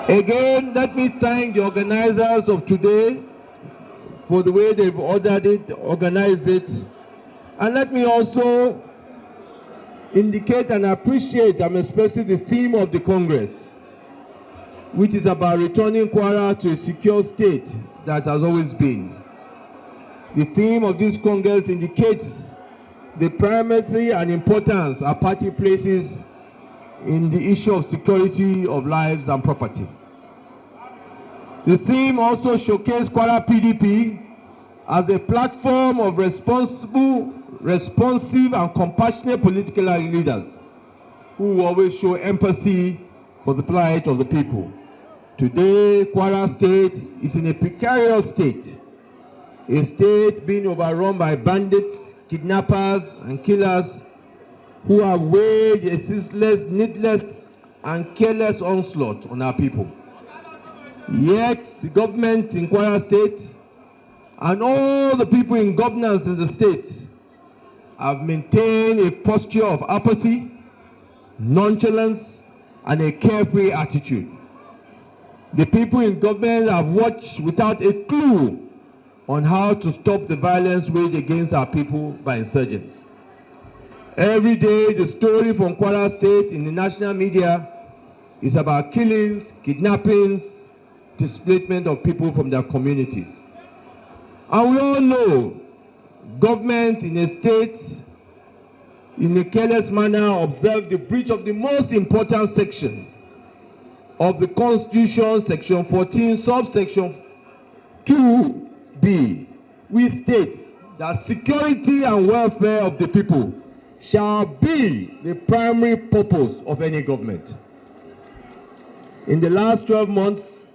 Again, let me thank the organizers of today for the way they've organized it. And let me also indicate and appreciate, especially the theme of the Congress, which is about returning Kwara to a secure state that has always been. The theme of this Congress indicates the primacy and importance our party places in the issue of security of lives and property. The theme also showcased Kwara PDP as a platform of responsive and compassionate political leaders who always show empathy for the plight of the people. Today, Kwara State is in a precarious state, a state being overrun by bandits, kidnappers, and killers who have waged a ceaseless, needless, and careless onslaught on our people. Yet, the government in Kwara State and all the people in governance in the state have maintained a posture of apathy, nonchalance, and a carefree attitude. The people in government have watched without a clue on how to stop the violence waged against our people by insurgents. Every day, the story from Kwara State in the national media is about killings, kidnappings, displacement of people from their communities. And we all know government in a state, in a careless manner, observed the breach of the most important section of the Constitution, Section 14, subsection 2B, which states that security and welfare of the people shall be the primary purpose of any government. In the last 12 months,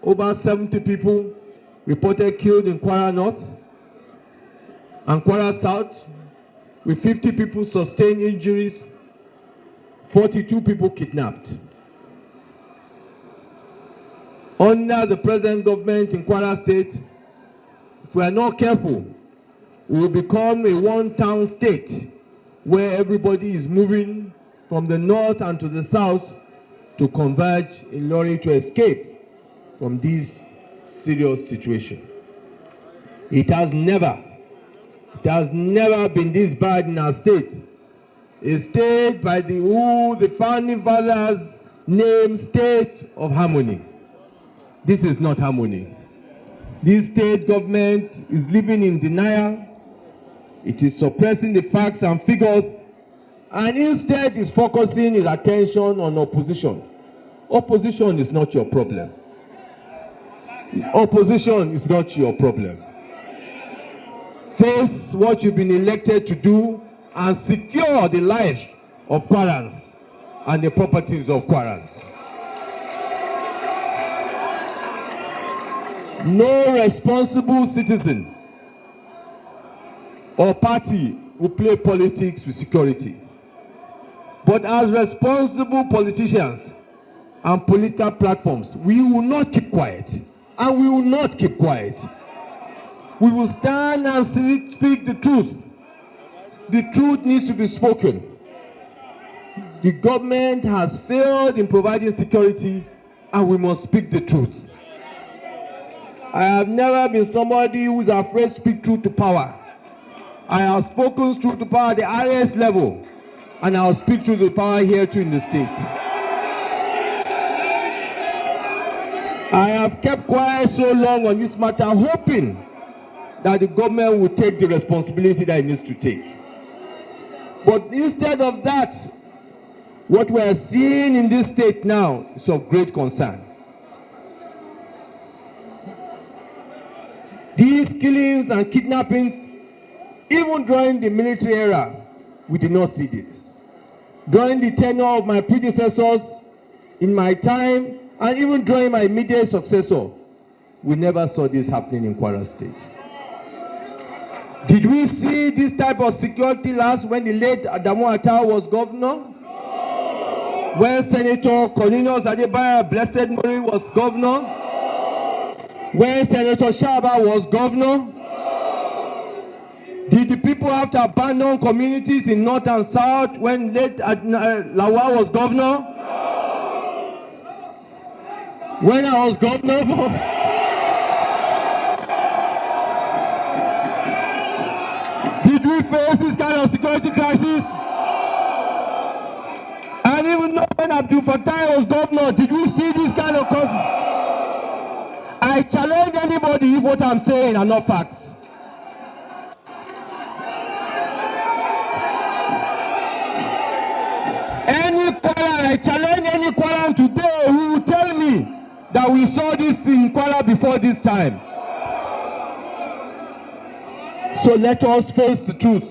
over 70 people reported killed in Kwara North and Kwara South, with 50 people sustained injuries, 42 people kidnapped. Under the present government in Kwara State, if we are not careful, we will become a one-town state where everybody is moving from the north and to the south to converge in order to escape from this serious situation. It has never been this bad in our state. A state by the founding fathers named State of Harmony. This is not harmony. This state government is living in denial. It is suppressing the facts and figures, and instead is focusing its attention on opposition. Opposition is not your problem. Opposition is not your problem. Face what you've been elected to do and secure the life of Kwarans and the properties of Kwarans. No responsible citizen or party will play politics with security. But as responsible politicians and political platforms, we will not keep quiet. And we will not keep quiet. We will stand and speak the truth. The truth needs to be spoken. The government has failed in providing security, and we must speak the truth. I have never been somebody who is afraid to speak truth to power. I have spoken truth to power at the highest level, and I will speak truth to power here too in the state. I have kept quiet so long on this matter, hoping that the government will take the responsibility that it needs to take. But instead of that, what we are seeing in this state now is of great concern. These killings and kidnappings, even during the military era, we did not see this. During the tenure of my predecessors, in my time, and even during my immediate successor, we never saw this happening in Kwara State. Did we see this type of security last when the late Adamu Atta was governor? No. When Senator Cornelius Adebayo Blessed Mori was governor? No. When Senator Shaba was governor? No. Did the people have to abandon communities in north and south when late Lawal was governor? No. When I was governor did we face this kind of security crisis? And even when Abdul Fattah was governor, did we see this kind of crisis? I challenge anybody if what I'm saying are not facts. I challenge any Kwara today who will tell me that we saw this in Kwara before this time. So let us face the truth.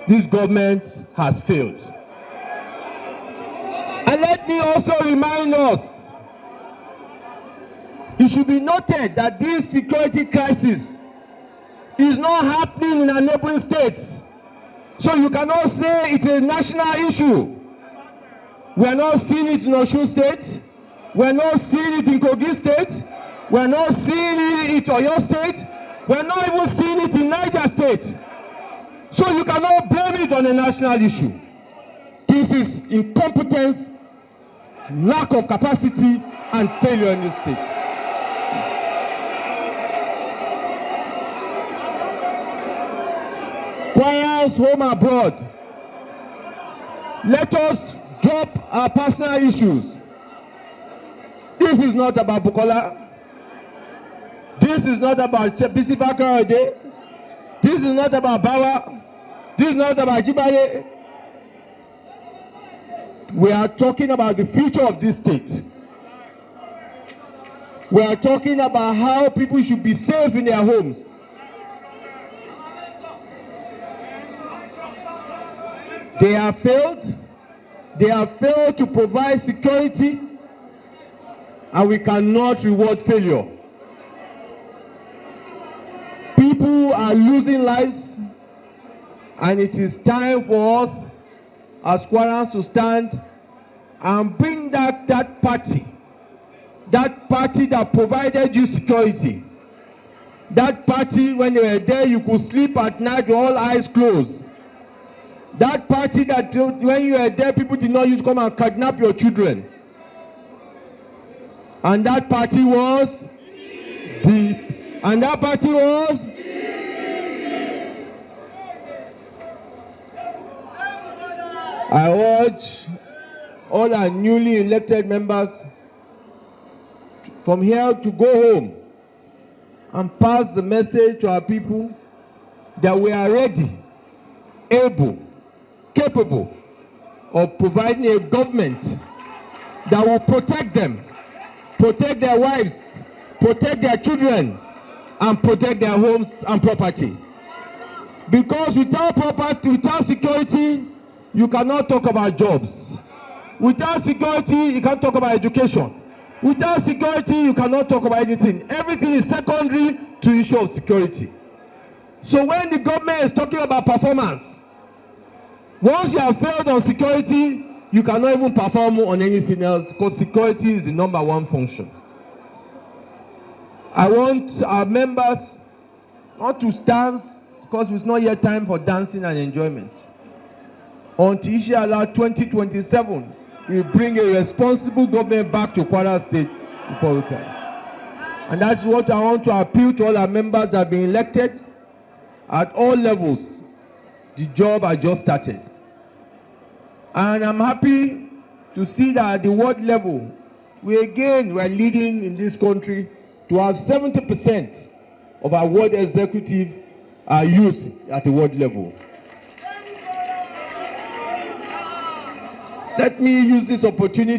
This government has failed. And let me also remind us, it should be noted that this security crisis is not happening in our neighboring states. So you cannot say it's a national issue. We are not seeing it in Osun State. We are not seeing it in Kogi State. We are not seeing it in Oyo State. We are not even seeing it in Niger State. So you cannot blame it on a national issue. This is incompetence, lack of capacity, and failure in the state. Kwara's home abroad. Let us drop our personal issues. This is not about Bukola. This is not about Bisi Bakarode. This is not about Bawa. This is not about Jibaye. We are talking about the future of this state. We are talking about how people should be safe in their homes. They have failed. They have failed to provide security, and we cannot reward failure. People are losing lives, and it is time for us as Kwarans to stand and bring back that party that provided you security. That party, when you were there, you could sleep at night with all eyes closed. That party that when you were there, people did not used to come and kidnap your children. And that party was I urge all our newly elected members from here to go home and pass the message to our people that we are ready, able, capable of providing a government that will protect them, protect their wives, protect their children, and protect their homes and property. Because without property, without security, you cannot talk about jobs. Without security, you can't talk about education. Without security, you cannot talk about anything. Everything is secondary to the issue of security. So when the government is talking about performance, once you have failed on security, you cannot even perform on anything else, because security is the number one function. I want our members not to dance, because it's not yet time for dancing and enjoyment. Until inshallah 2027, we bring a responsible government back to Kwara State before we can. And that's what I want to appeal to all our members that have been elected at all levels. The job has just started. And I'm happy to see that at the world level, we are leading in this country to have 70% of our world executive are youth at the world level. Let me use this opportunity